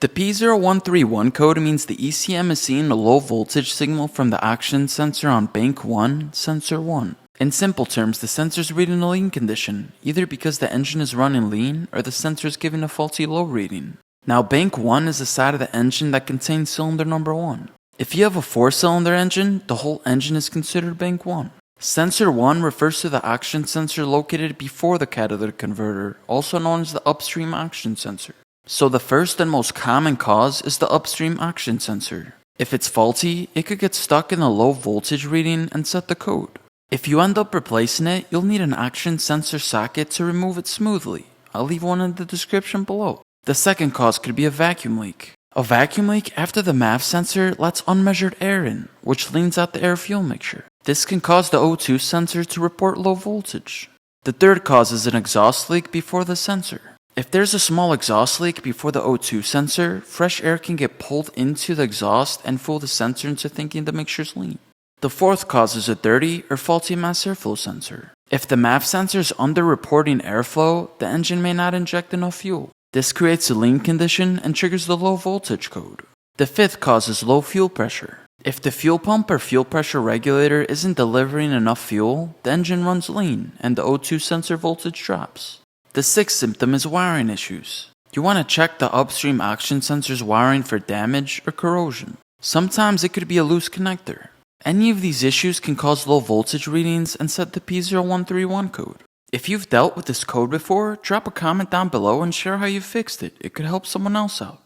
The P0131 code means the ECM is seeing a low voltage signal from the action sensor on bank 1, sensor 1. In simple terms, the sensor is reading a lean condition, either because the engine is running lean or the sensor is giving a faulty low reading. Now bank 1 is the side of the engine that contains cylinder number 1. If you have a 4-cylinder engine, the whole engine is considered bank 1. Sensor 1 refers to the action sensor located before the catalytic converter, also known as the upstream action sensor. So the first and most common cause is the upstream action sensor. If it's faulty, it could get stuck in a low voltage reading and set the code. If you end up replacing it, you'll need an action sensor socket to remove it smoothly. I'll leave one in the description below. The second cause could be a vacuum leak. A vacuum leak after the MAF sensor lets unmeasured air in, which leans out the air-fuel mixture. This can cause the O2 sensor to report low voltage. The third cause is an exhaust leak before the sensor. If there's a small exhaust leak before the O2 sensor, fresh air can get pulled into the exhaust and fool the sensor into thinking the mixture's lean. The fourth cause is a dirty or faulty mass airflow sensor. If the MAF sensor is under-reporting airflow, the engine may not inject enough fuel. This creates a lean condition and triggers the low voltage code. The fifth cause is low fuel pressure. If the fuel pump or fuel pressure regulator isn't delivering enough fuel, the engine runs lean and the O2 sensor voltage drops. The sixth symptom is wiring issues. You want to check the upstream action sensor's wiring for damage or corrosion. Sometimes it could be a loose connector. Any of these issues can cause low voltage readings and set the P0131 code. If you've dealt with this code before, drop a comment down below and share how you fixed it. It could help someone else out.